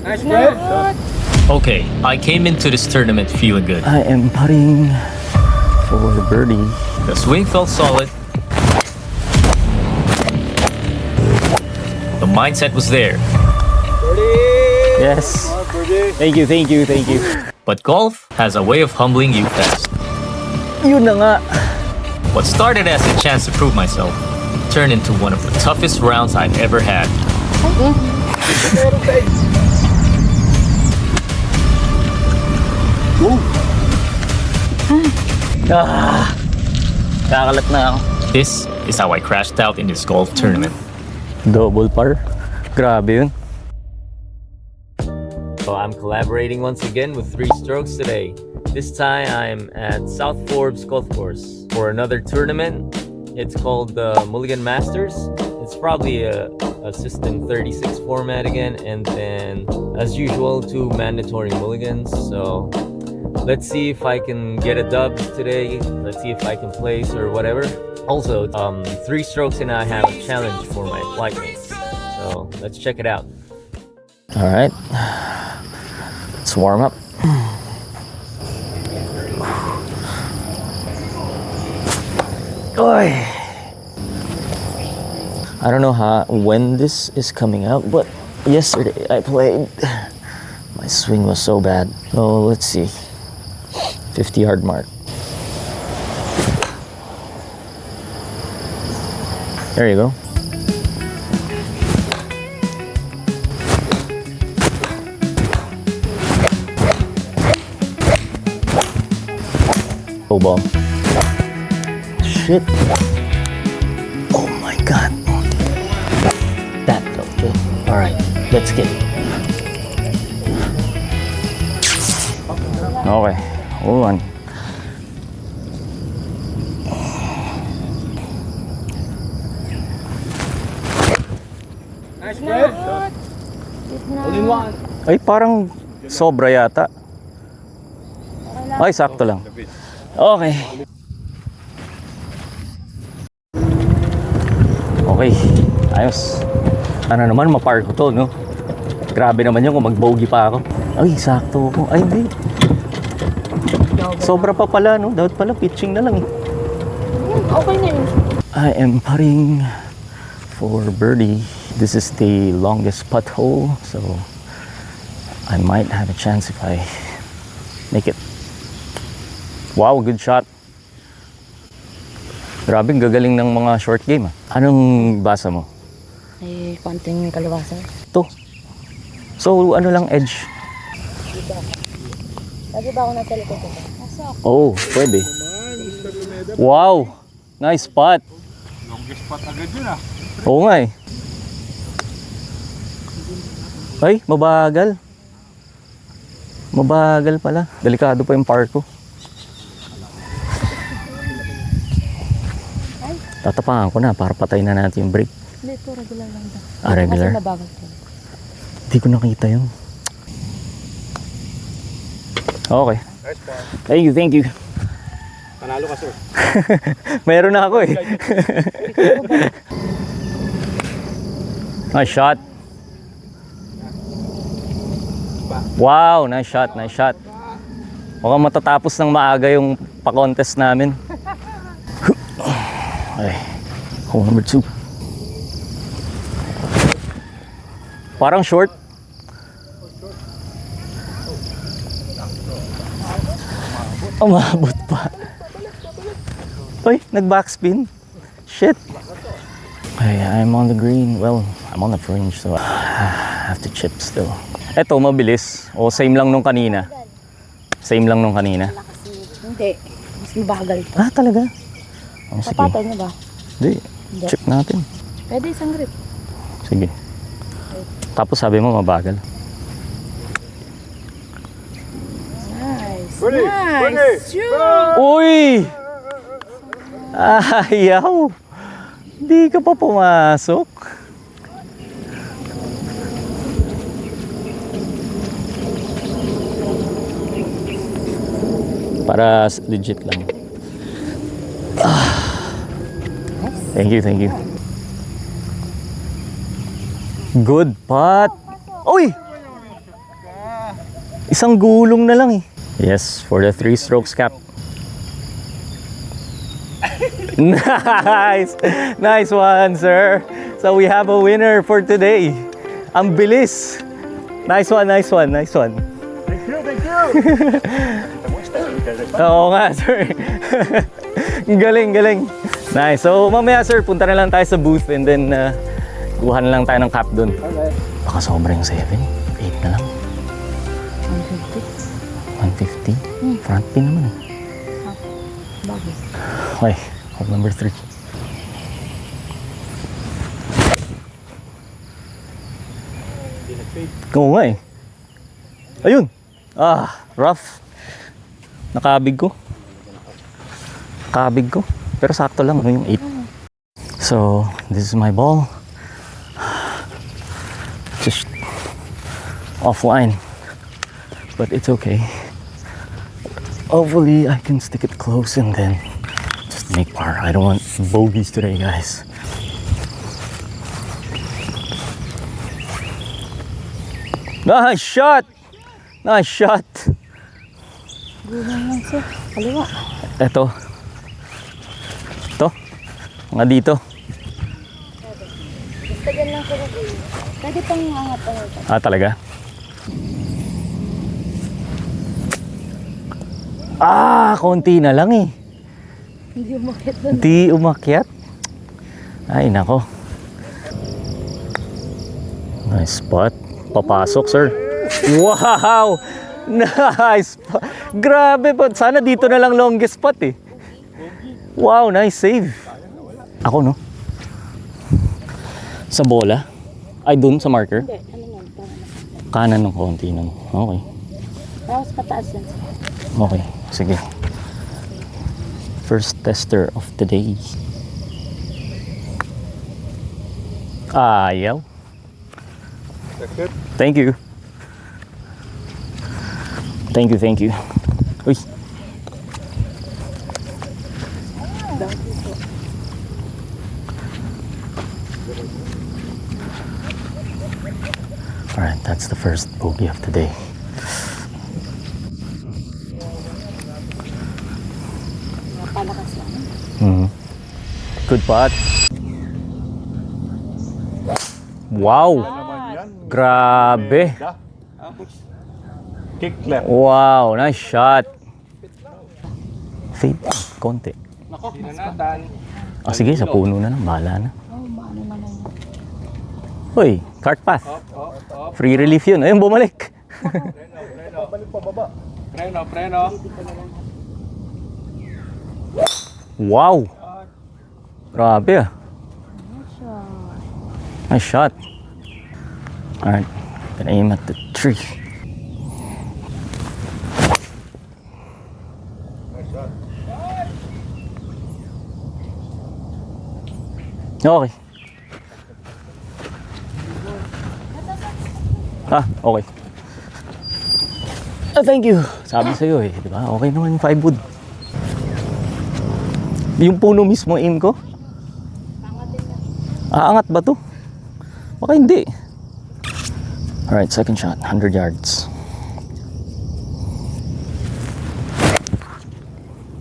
Nice bread. Okay, I came into this tournament feeling good. I am putting for birdie. The swing felt solid. The mindset was there. Yes. Thank you, thank you, thank you. But golf has a way of humbling you fast. Yun na nga. What started as a chance to prove myself turned into one of the toughest rounds I've ever had. Kakalat na ako. This is how I crashed out in this golf tournament. Double par. Grabe yun. So I'm collaborating once again with Three Strokes today. This time I'm at South Forbes Golf Course for another tournament. It's called the Mulligan Masters. It's probably a System 36 format again, and then as usual 2 mandatory mulligans. So let's see if I can get a dub today. Let's see if I can place or whatever. Also, Three Strokes and I have a challenge for my flight mates. So let's check it out. All right. Let's warm up. Oy. I don't know when this is coming out, but yesterday I played. My swing was so bad. Oh, let's see. 50-yard mark. There you go. Oh, ball. Shit. Oh my god. That felt good. Alright, let's get it. Okay, hold on. Nice bread. All in one. Ay, parang sobra yata. Ay, sakto lang. Okay. Okay, ayos. Ano naman, mapark ko to, no? Grabe naman yun kung mag-bogey pa ako. Ay, sakto ko. Ay, hindi. Sobra pa pala, no? Dapat pala pitching na lang. Okay na yun. I am putting for birdie. This is the longest putt hole, so I might have a chance if I make it. Wow, good shot. Grabe, gagaling ng mga short game. Anong basa mo? Ay, konting kalawasa. Ito. So, ano lang edge? Lagi ba ako nasa likod ko? Nasa ako. Oh, pwede. Wow! Nice spot. Longest spot agad yun ah. Oo nga eh. Ay, mabagal. Mabagal pala. Delikado pa yung par ko. Tatapangan ko na para patay na natin yung brake. Hindi, ito regular lang daw. Regular? Kasi mabagal ko. Hindi ko nakita yun. Okay. Nice spot. Thank you. Panalo ka, sir. Meron na ako eh. Nice shot. Wow, nice shot. Mukhang matatapos ng maaga yung pa-contest namin. Ay, hole number 2. Parang short. Umabot pa. Ay, nag-backspin. Shit. Okay, I'm on the green. Well, I'm on the fringe, so I have to chip still. Eto, mabilis. O, same lang nung kanina. Hindi. Mas mabagal to. Ah, talaga? Oh, sige. Papatay mo ba? Hindi. Chip natin. Pwede isang grip. Sige. Tapos sabi mo mabagal. Nice. Ready, Nice. ready. Shoot! Uy! Ayaw! Hindi ka pa pumasok. Para legit lang. Thank you. Good putt. Uy! Isang gulong na lang eh. Yes, for the 3 strokes cap. Nice! Nice one, sir. So we have a winner for today. Ang bilis. Nice one, nice one, nice one. Thank you, thank you. Oo nga, sir. Galing, galing. Nice. So mamaya, sir, punta na lang tayo sa booth and then kuha na lang tayo ng cap dun. Okay. Baka sobrang 7. 8 na lang. 150. 150. Front pin naman eh. Bago. Okay, hole number 3. Oo nga eh. Ayun. Rough. Nakabig ko. Nakabig ko. Pero sakto lang ano yung 8. So, this is my ball. Just offline. But it's okay. Hopefully I can stick it close and then just make par. I don't want bogeys today, guys. Nice shot! Nice shot! Gulong lang sir. Kaliwa. Ito. Ito. Mga dito. Basta dyan lang sir. Pwede pang angat pa ito. Talaga? Konti na lang eh. Hindi umakit doon. Hindi umakyat. Ay, nako. Nice spot. Papasok, sir. Wow! Nice! Grabe po. Sana dito na lang longest spot eh. Wow, nice save. Ako, no? Sa bola? Ay, dun sa marker? Hindi, ano yan? Parang Kanan ng konti nun. Okay. tapos pataas yan sir. Okay. Sige. First tester of the day. Ayaw. That's good. Thank you. Thank you, thank you. Uy. Alright, that's the first bogey of the day. Napalakas lang. Good putt. Wow! Grabe! Kick left. Wow, nice shot. Fade konti. Nako, hinanatan. Sige, sa puno na lang. Bahala na. Maano naman yun. Uy, cart path. Up. Free relief yun. Ayun, bumalik. Preno. Balik pa baba. Preno. Wow! Grabe ah. Nice shot. Alright, gonna aim at the tree. Okay. Okay. Thank you. Sabi sa'yo eh, di ba? Okay naman yung 5 wood. Yung puno mismo aim ko? Aangat ba to? Baka hindi. Alright, second shot. 100 yards.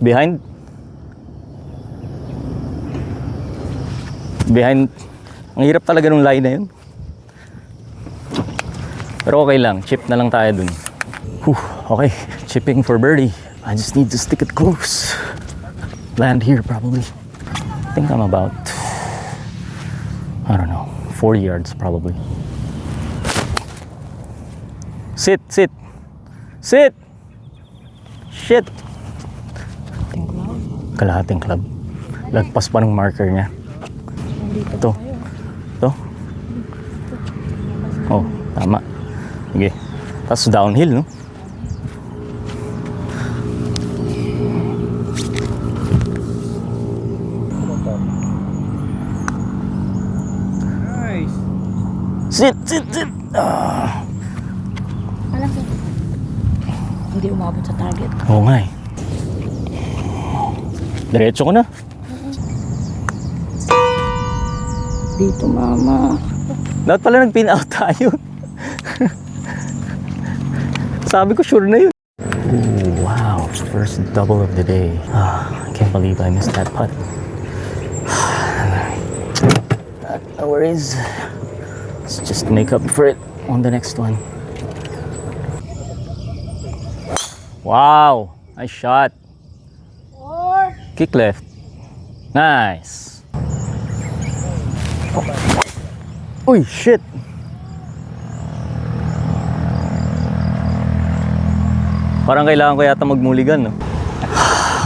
Behind. Ang hirap talaga nung line na yun. Pero okay lang. Chip na lang tayo dun. Okay. Chipping for birdie. I just need to stick it close. Land here probably. I think I'm about, I don't know, 40 yards probably. Sit! Shit! Kalahating club. Lagpas pa ng marker niya. Ito. Oh, tama. Sige. Tapos downhill, no? Nice. Sit! Alam sir. Hindi umabot sa target. Oo nga eh. Diretso ko na. Dito mama. Dapat pala nag-pin out tayo. Sabi ko, sure na yun. Ooh, wow. First double of the day. I can't believe I missed that putt. No worries. Let's just make up for it on the next one. Wow. Nice shot. Kick left. Nice. Uy, shit. Parang kailangan ko yata magmuligan, no?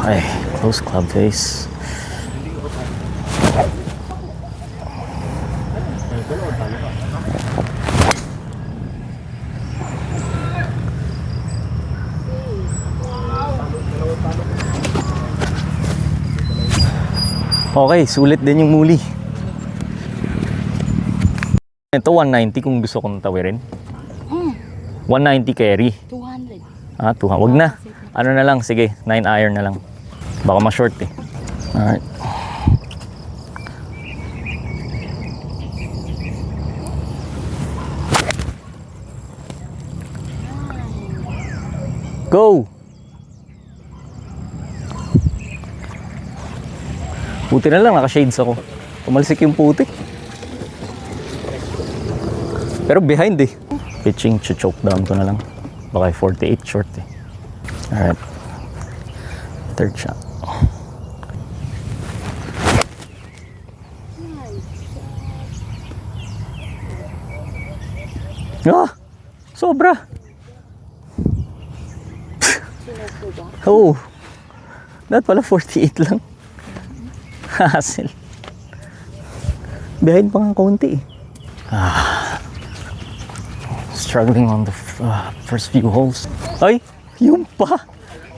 Okay, close club face. Okay, sulit din yung muli. Ito 190 kung gusto kong tawirin. 190 carry. 200. Ah, 200. Wag na. Ano na lang, sige, 9 iron na lang. Baka ma-short eh. Alright. Go! Puti na lang, naka-shades ako. Tumalsik yung putik. Pero behind eh. Pitching, choke down ko na lang. Baka 48 short eh. Alright. Third shot. Ah! Sobra! Oh! Dapat pala 48 lang. Hassle. Behind pa nga konti eh. Struggling on the first few holes. Ay, yun pa.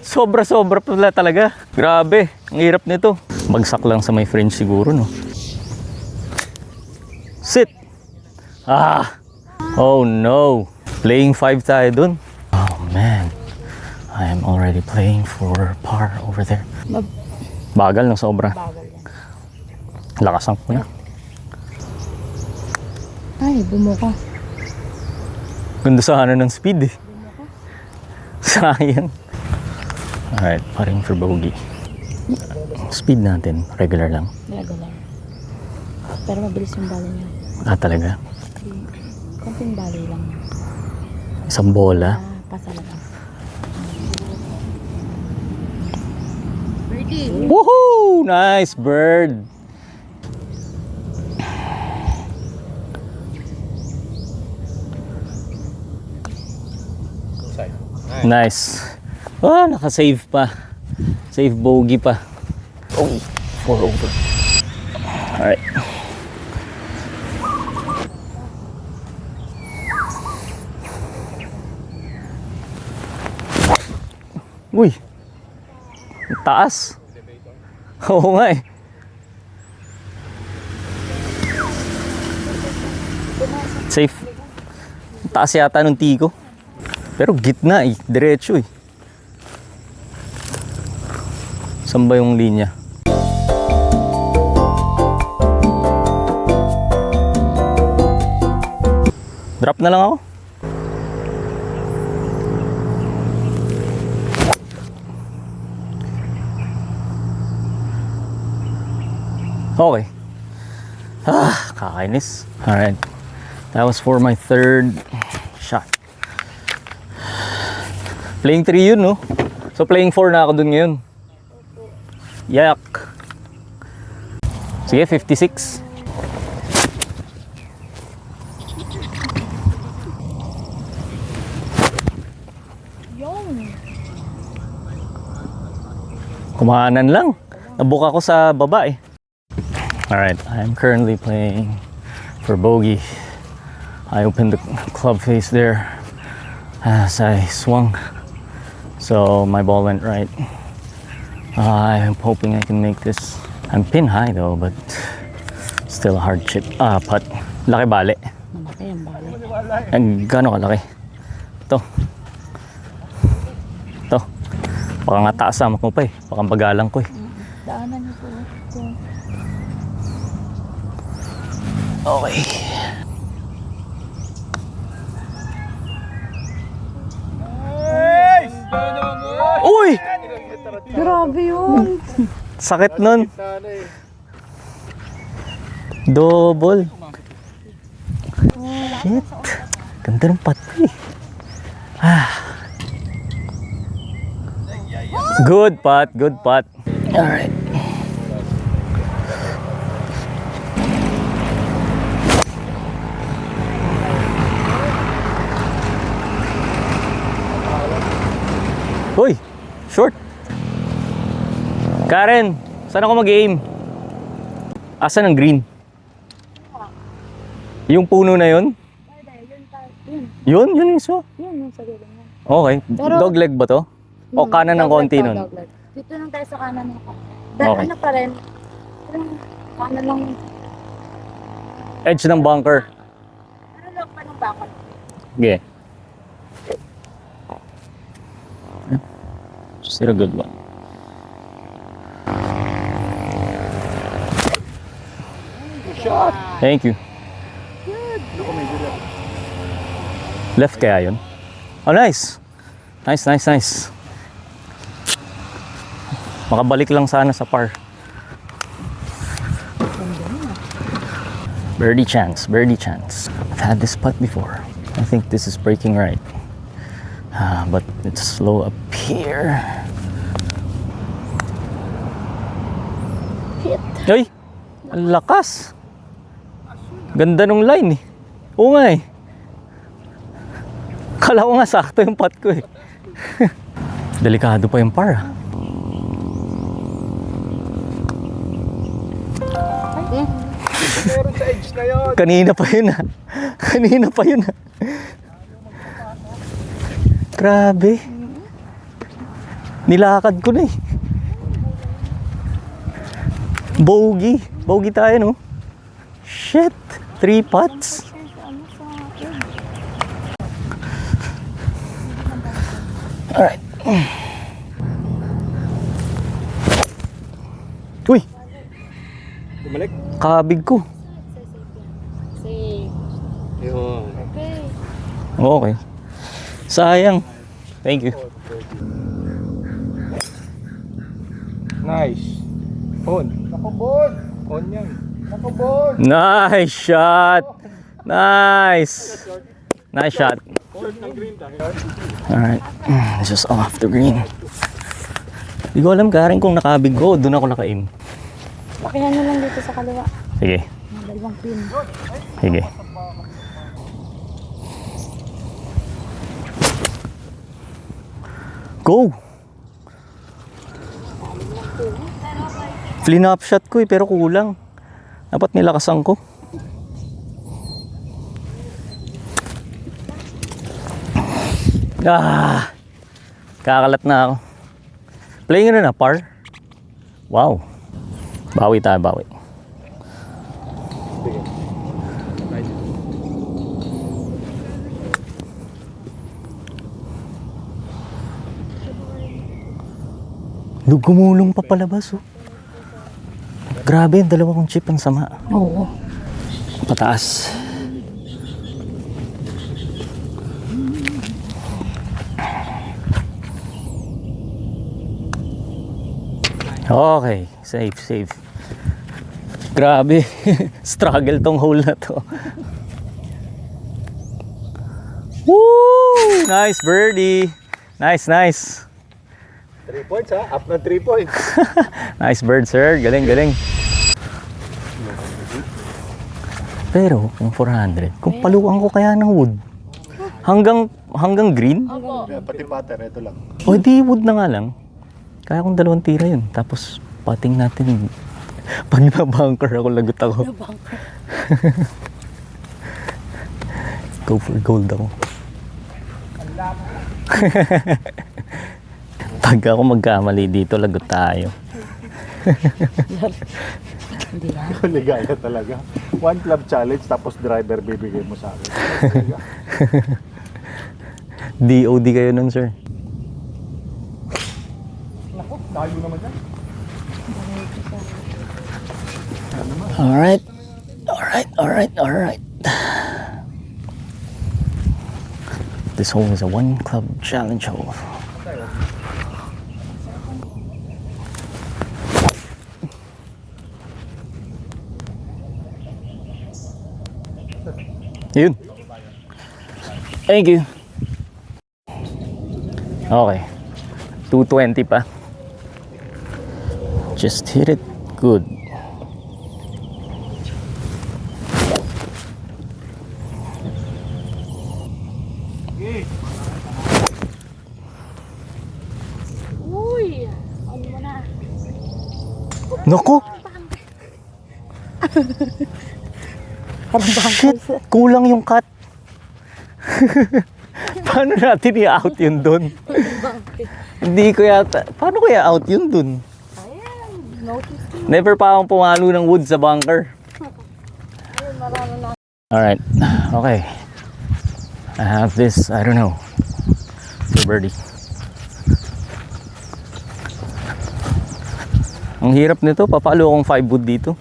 Sobra-sobra pala talaga. Grabe, ang hirap nito. Bagsak lang sa may fringe siguro, no? Sit! Oh no. Playing 5 tayo dun. Oh man. I am already playing for par over there. Bagal ng sobra. Bagal yan. Lakasan ko na. Ay, bumuka. Ganda sana ng speed eh. Sayang. Alright, paring for bogey. Speed natin, regular lang. Regular. Pero mabilis yung bala niya. Ah, talaga? Konting bali lang. Isang bola. Pasalabas. Woohoo! Nice bird! Nice. Ah, naka-save pa. Save bogey pa. Oh, 4 over. Alright. Uy! Ang taas. Oo nga eh. Safe. Ang taas yata ng tiko. Pero gitna eh, diretso eh. Saan ba yung linya? Drop na lang ako. Okay. Kakainis. Alright. That was for my third shot. Playing 3 yun, no? So playing 4 na ako dun ngayon. Yak. Sige, 56. Kumahanan lang. Nabuka ko sa baba eh. Alright, I'm currently playing for bogey. I opened the club face there as I swung. So my ball went right. I'm hoping I can make this. I'm pin high though, but still a hard chip. Putt. Laki bali. Malaki yung bali. Gano'n kalaki? Ito. Ito. Baka nga taas mo pa eh. Baka bagalang ko eh. Daanan niyo po. Okay. Sakit nun. Sana eh. Double. Shit. Ganda ng putt ko eh. Good putt, good putt. Alright. Uy, short. Karen, saan ako mag-aim? Asan ang green? Yung puno na yun? Yun isa. Yun yung sa dulo mo. Okay. Pero- Dogleg ba to? O kanan ng konti nun? Dito lang tayo sa kanan ng Okay. Ano pa rin? Parang kanan lang. Edge ng bunker. Ano lang pa ng bakod? Yeah. Still a good one. Shot! Thank you. Left kaya yun? Oh, nice. Nice. Makabalik lang sana sa par. Birdie chance. I've had this putt before. I think this is breaking right. But it's slow up here. Hit. Ay! Ang lakas! Ganda nung line eh. Oo nga eh. Kala ko nga sakto yung putt ko eh. Delikado pa yung par ah. Meron sa edge na yun. Kanina pa yun ah. Grabe. Nilakad ko na eh. Bogey tayo no. Shit. 3 putts. Alright. Uy, Bumalik. kabig ko. Safe. Yun. Okay. Okay. Sayang. Thank you. Nice. On. Nakabon. On yan. Nakabon. Nice shot. Nice. Nice shot. Short ng green tayo. Alright. Just off the green. Di ko alam Karen kung nakabig ko. Doon ako naka-aim. Pakihan na lang dito sa kaliwa. Sige. Mga dalawang pin. Sige. Go! Flin-up shot ko eh, pero kulang. Dapat nilakasan ko. Kakalat na ako. Playing na par. Wow. Bawi tayo, bawi. Sige. Nice. Gumulong pa palabas oh. Grabe, yung dalawa kong chip ang sama. Oo. Pataas. Okay, safe. Grabe, struggle tong hole na to. Woo! Nice birdie. Nice. 3 points ha. Up na 3 points. Nice bird, sir. Galing. Pero, kung 400, kung paluan ko kaya ng wood, hanggang green, Yeah, pati pattern. Ito lang. o di wood na nga lang. Kaya kung 2 tira yun. Tapos, pating natin, pag nabunker ako, lagot ako. Go for gold ako. Pag ako magkamali dito, lagot tayo. Hindi yan. Ligaya talaga. 1 club challenge tapos driver bibigay mo sa akin. DOD kayo nun, sir. Naku, tayo naman yan. Alright. This hole is a 1 club challenge hole. Yun. Thank you. Okay. 220 pa. Just hit it good. Uy! Ano mo na? Naku! Shit! Kulang yung cut. Paano natin i-out yun dun? Hindi ko yata... Paano kaya out yun dun? Ayan, notice ko. Never pa akong pumalo ng wood sa bunker. Ayun, marami na. Alright. Okay. I have this, I don't know. For birdie. Ang hirap nito. Papalo akong 5 wood dito.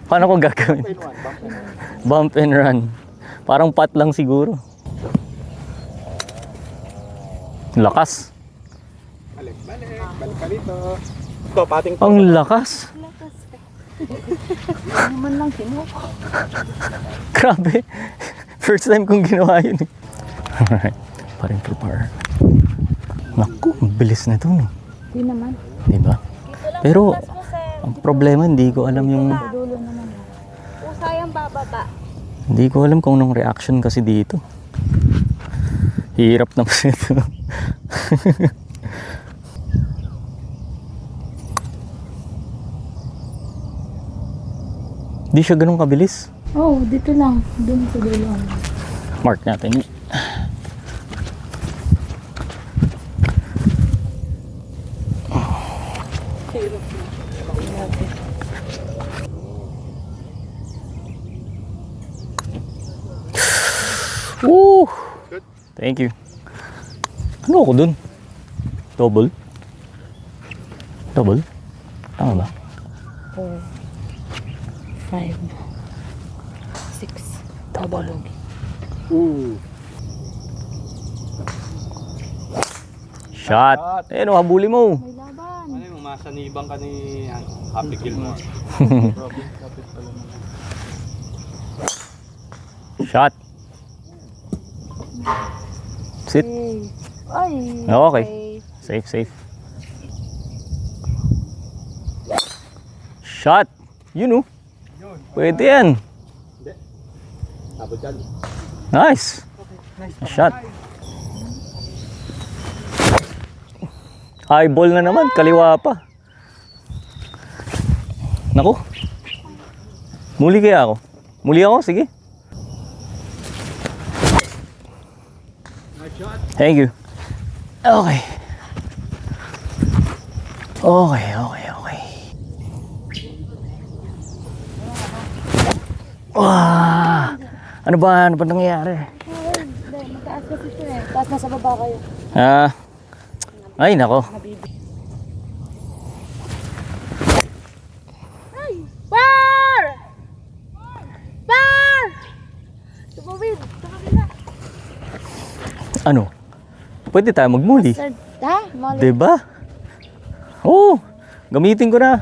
Paano ko gagawin? Bump and run. Parang putt lang siguro. Lakas. Balik ka dito. Ito, pating Ang lakas. Ano man lang kinuha. Grabe. First time kong ginawa yun. Alright. Paring per par. Naku, ang bilis na ito. No? Hindi naman. Diba? Pero, ang problema, hindi ko alam yung... Dulo naman. Usayang bababa. Hindi ko alam kung anong reaction kasi dito. Hirap naman ito. Hindi siya ganun kabilis. Oh, dito lang. Doon sa dulo. Mark natin. Woo! Thank you. Ano ako dun? Double? Double? Tama ba? 4, 5, 6. Tabalog. Shot! Eh, no, habuli mo. May laban. Ano yung masanibang ka ni Happy Gilmore? Shot! Sit. Hey. Ay. Okay. Safe, safe. Shot! Yun, oh. Pwede yan. Abot yan. Nice. Shot. High ball na naman, kaliwa pa. Naku. Muli kaya ako? Muli ako, sige. Thank you. Okay. Okay, okay, okay. Wah! Ano ba? Ano ba nangyayari? Hindi, mataas kasi ito eh. Taas na sa baba kayo. Ay, nako. Ay! Bar! Bar! Tumawid! Tumawid na! Ano? Pwede tayo magmuli. Sir, ha? Molly. Diba? Oo. Gamitin ko na.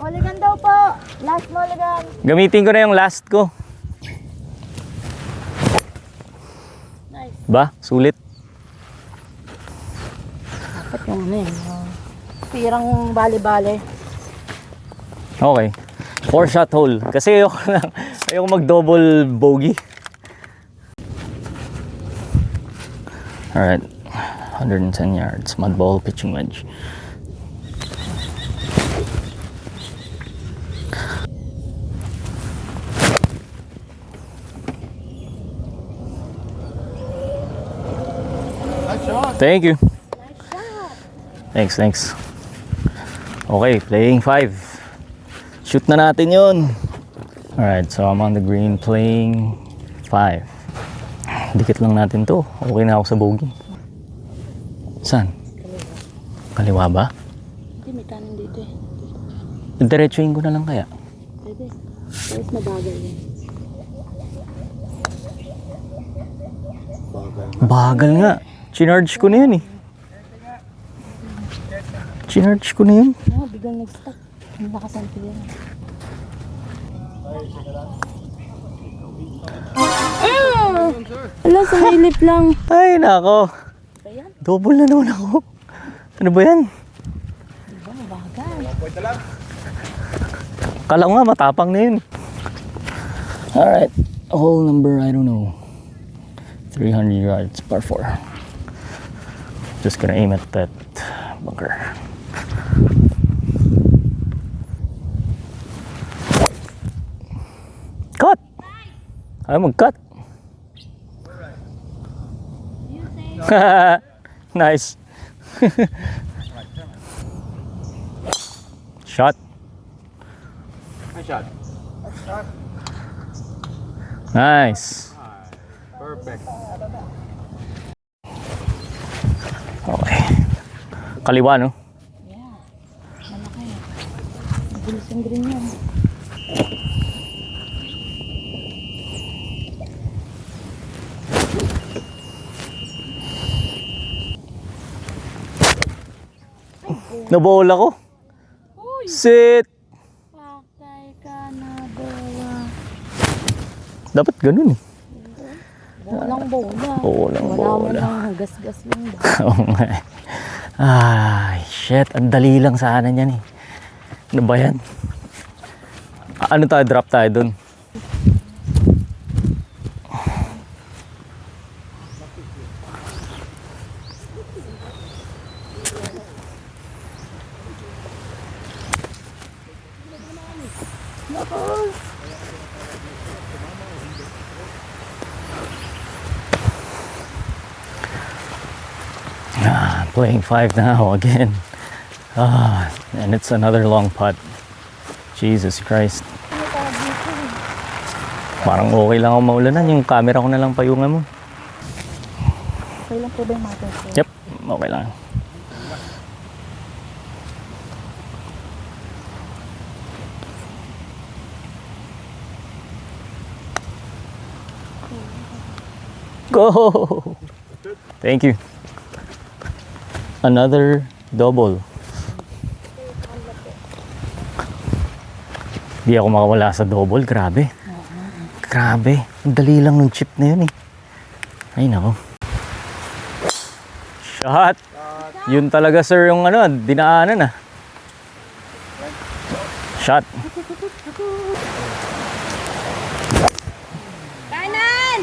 Mulligan daw po. Last mulligan. Gamitin ko na yung last ko. Nice. Ba? Sulit. Dapat yung ano eh. Pirang bali-bali. Okay. 4-shot hole. Kasi ayoko mag-double bogey. Alright. 110 yards. Mud ball pitching wedge. Thank you. Thanks, thanks. Okay, playing 5. Shoot na natin yun. Alright, so I'm on the green playing 5. Dikit lang natin to. Okay na ako sa bogey. Saan? Kaliwa ba? Hindi, may kanin dito eh. Diretsuhin ko na lang kaya. Pwede. Pero mabagal yan. Bagal nga. Chinarge ko na yun eh. Chinarge ko na yun. Oo, biglang nag-stop. Ang lakas ang pilihan. Wala, sumilip lang. Ay, nako. Double na naman ako. Ano ba yan? Diba, mabagal. Kala ko nga, matapang na yun. Alright. Hole number, I don't know. 300 yards, par 4. Just gonna aim at that bunker. Cut! Ayaw mag-cut. Nice. Shot. Shot. Nice. Perfect. Okay. Kaliwa, no? Yeah. Malaki. Mabilis yung green yan. Nabowl ako. Sit. Patay ka na, bola. Dapat ganun eh. Bolang bola. Bolang Wala mo bola. lang, gas-gas lang ba? Oo nga eh. Ay, shit. Ang dali lang sana niyan eh. Ano ba yan? Ano tayo? Drop tayo dun. Playing 5 now again. And it's another long putt. Jesus Christ. Parang okay lang ako maulanan. Yung camera ko na lang payungan mo. Okay lang po ba yung matter? Yep, okay lang. Go! Thank you. Another double. Di ako makawala sa double. Grabe. Grabe. Ang dali lang nung chip na yun eh. Ay nako. Shot! Yun talaga sir yung ano, dinaanan ah. Shot. Kanan!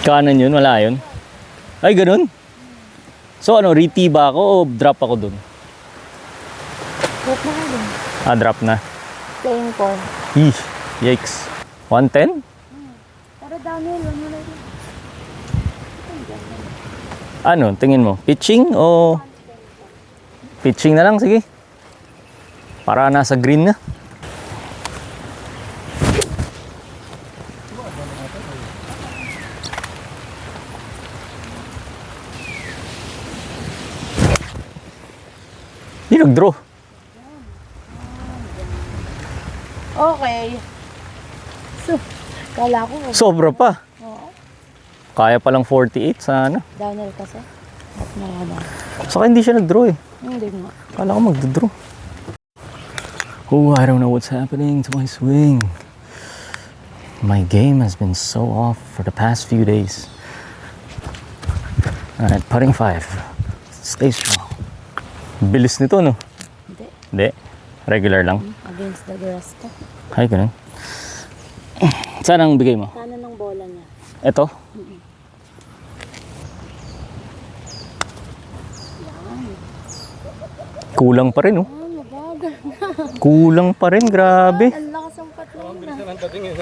Kanan yun, wala yun. Ay, ganun. So ano, reti ba ako o drop ako dun? Drop na ka din. Ah, drop na. Playing for. Eesh, yikes. 110? Pero downhill, wala mo na rin. Ano, tingin mo? Pitching o... Pitching na lang, sige. Para nasa green na. Hindi nag-draw. Okay. So, kala ko. Sobra pa. Oo. Kaya palang 48 sana. Downhill kasi. At nakada. Saka hindi siya nag-draw eh. Hindi nga. Kala ko mag-draw. Oh, I don't know what's happening to my swing. My game has been so off for the past few days. Alright, putting 5. Stay strong. Bilis nito, no? Hindi. Hindi. Regular lang. Against the grass to. Ay, ganun. Saan ang bigay mo? Kanan ng bola niya. Ito? Kulang pa rin, oh. Ah, mabagal na. Kulang pa rin, grabe. Ang lakas ang patay na.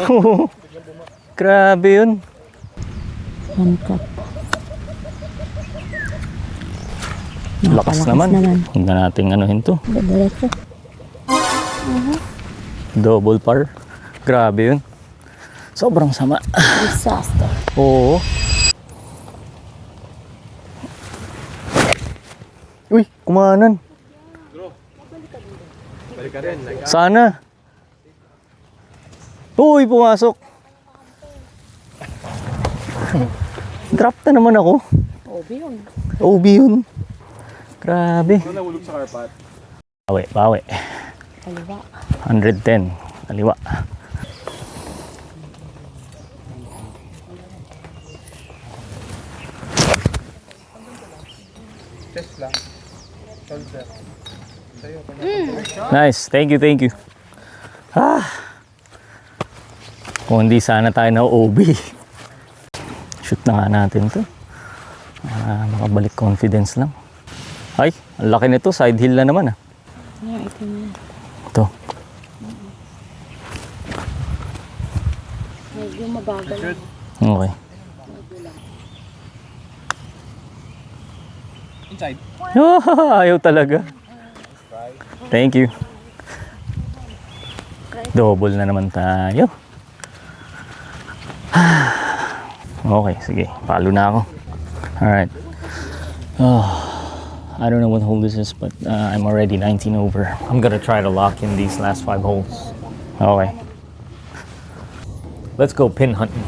Grabe yun. One cup. Lakas naman. Huwag na nating anuhin to. Diretso. Double par. Grabe yun. Sobrang sama. Disaster. Oo. Uy, kumanan. Balik ka rin. Sana. Uy, pumasok. Drop na naman ako. OB yun. OB yun. Grabe. Ano nahulog sa carpet? Bawi, bawi. Kaliwa. 110. Kaliwa. Test lang. Solver. Nice. Thank you, thank you. Kung hindi sana tayo na OB. Shoot na nga natin to. Makabalik confidence lang. Ay, ang laki nito. Side hill na naman ah. Yan, ito yun. Ito. Medyo mabagal. Okay. Inside. Ayaw talaga. Thank you. Double na naman tayo. Okay, sige. Palo na ako. Alright. I don't know what hole this is, but I'm already 19 over. I'm gonna try to lock in these last 5 holes. Okay. Let's go pin hunting.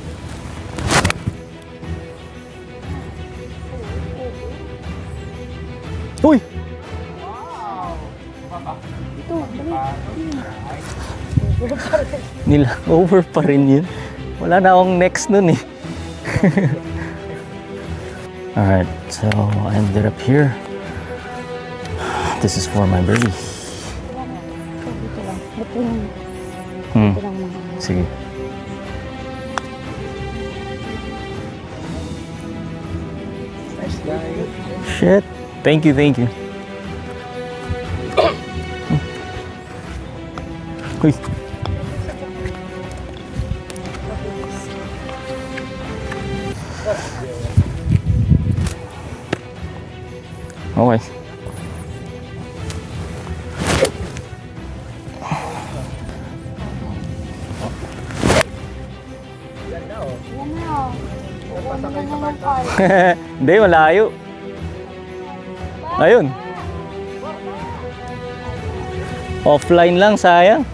Uy! Nila, over pa rin yun. Wala na akong next nun eh. Alright, so I ended up here. This is for my birdie. Ito lang. Ito lang. Ito lang mga. Sige. Shit. Thank you, thank you. Uy. Okay. Hindi, malayo. Ayun. Offline lang, sayang.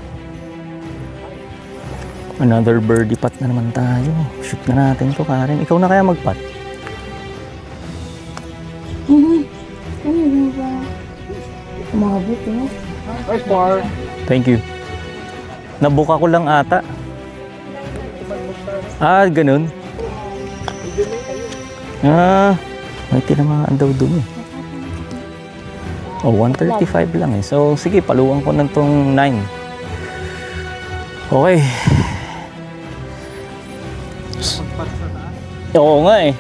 Another birdie putt na naman tayo. Shoot na natin to, Karen. Ikaw na kaya mag-putt? Ano ba? Umabot eh. Nice par. Thank you. Nabuka ko lang ata. Ganun. May tinamaan daw dun eh. Oh, 135 lang eh. So, sige, paluwan ko ng tong 9. Okay. Oo nga eh.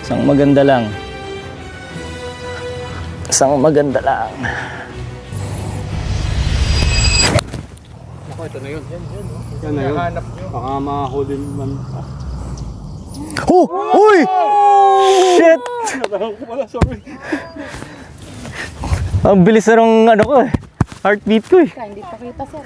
Isang maganda lang. Isang maganda lang. Ako, ito na yun. Yan na yun. Hanap nyo. Baka mahuli man. Oh! Uy! Shit! Sorry. Ang bilis na ng ano ko eh. Heartbeat ko eh. Hindi pa kita sir.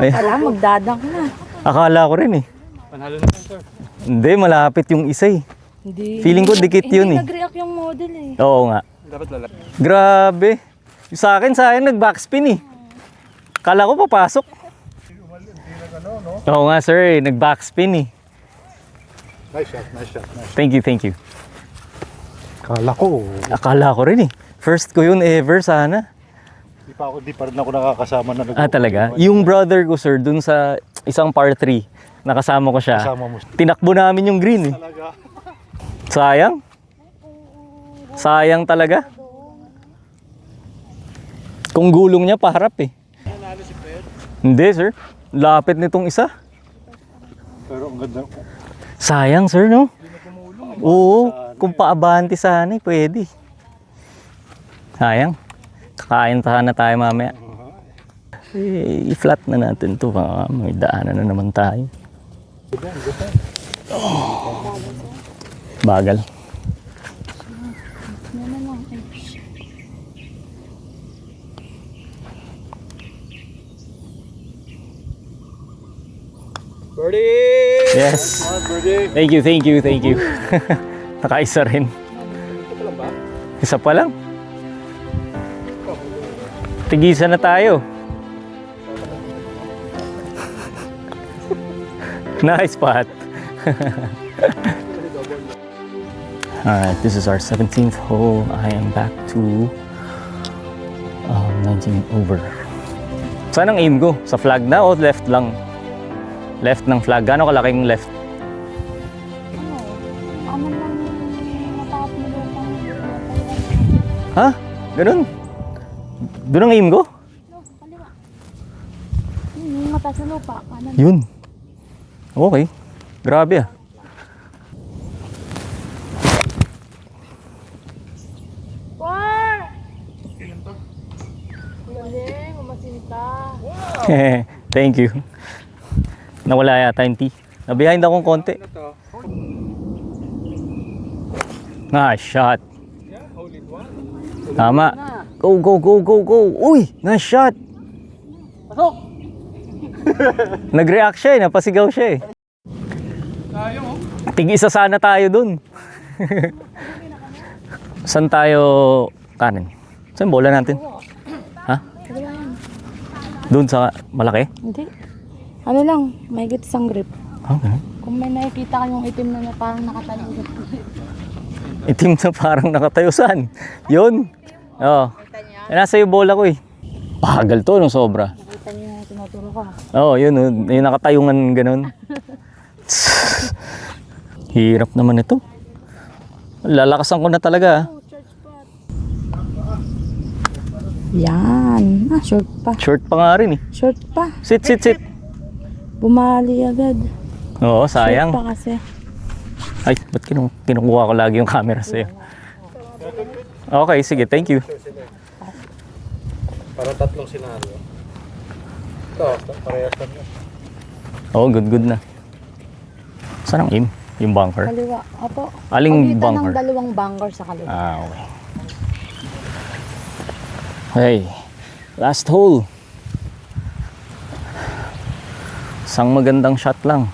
Ay, Wala, magdadang na. akala ko rin eh. Panalo na yan, sir. Hindi, malapit yung isa eh. Hindi. Feeling ko dikit yun eh. Hindi nag-react yung model eh. Oo nga. Dapat lalaki. Grabe. Yung sa akin nag-backspin eh. Kala ko papasok. Oo nga sir eh, nag-backspin eh. Nice shot, nice shot, nice. Thank you. Akala ko. rin eh. First ko yun ever sana. Di pa rin ako nakakasama na Talaga? Yung brother ko sir, dun sa isang par 3, nakasama ko siya. Kasama mo. Tinakbo namin yung green eh. Talaga. Sayang. Sayang talaga. Kung gulong niya, paharap eh. Hindi sir. Lapit nitong isa. Pero ang ganda. Sayang sir, no? Oo. Kung paabante sana eh, pwede. Sayang. Kakain sana tayo mamaya. I-flat na natin to. Baka may daanan na naman tayo. Bagal. Birdie! Yes. Birdie! Thank you. Nakaisa rin. Isa pa lang. Tigisa na tayo. Nice spot. Alright, this is our 17th hole. I am back to 19 over. Saan ang aim ko? Sa flag na o left lang? Left ng flag. Gano'ng kalaking left? Ano lang yung mataas mo doon pang Ha? Ganun? Doon ang aim ko? kaliwa. Yung mataas na lupa. Kanan. Yun. Okay. Grabe ah. Galing, mamasinta. Thank you. Nawala yata yung tea. Na-behind akong konti. Nice shot. Tama. Go, go, go, go, go. Uy, nice shot. Pasok! Nag-react siya eh. Napasigaw siya eh. Tig-isa sana tayo dun. Saan tayo kanin? Saan bola natin? Ha? Doon sa malaki? Hindi. Ano lang, may isang grip. Okay. Kung may nakikita kayong itim na parang nakatayo. Itim na parang nakatayo saan? Yun. Oo. Nasa iyo bola ko eh. Pagal to nung sobra. Nakita niyo yung tinuturo ko. Oo, yun. Yung nakatayungan ganun. Hirap naman ito. Lalakasan ko na talaga. Yan. Short pa. Short pa nga rin eh. Short pa. Sit, sit, sit. Bumali agad. Oo, sayang. Short pa kasi. Ay, ba't kinukuha ko lagi yung camera sa'yo? Okay, sige. Thank you. Para tatlong senaryo. Ito, parehas lang yun. Oo, good na. Saan ang aim? Yung bunker? Kaliwa. Apo. Aling Pagitan bunker? ng dalawang bunker sa kaliwa. Ah, okay. Hey, last hole. Isang magandang shot lang.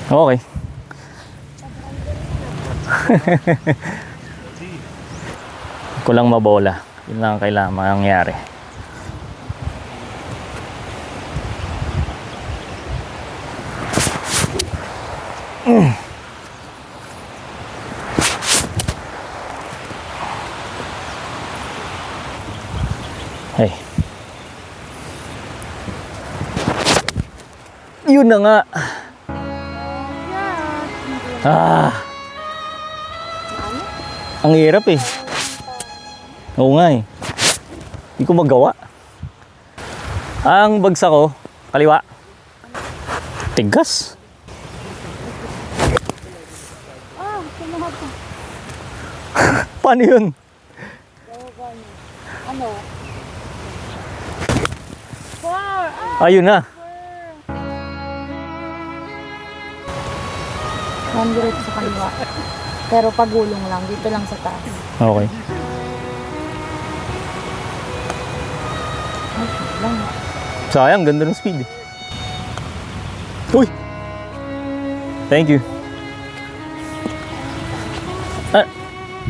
Okay. Ko lang mabola. Yun lang ang kailangan mangyari. Hey. Yun na nga. Ah. Ang hirap eh. Oo nga eh. Hindi ko magawa. Ang bagsak ko, kaliwa. Tigas. Sumuhat ka. Paano yun? Ano? Four! Ayun na. Nandito sa kaliwa. Pero pagulong lang. Dito lang sa taas. Okay. Ay, lang. Sayang, ganda ng speed. Uy! Thank you.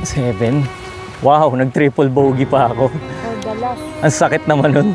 7. Wow, nag-triple bogey pa ako. For the last. Ang sakit naman nun.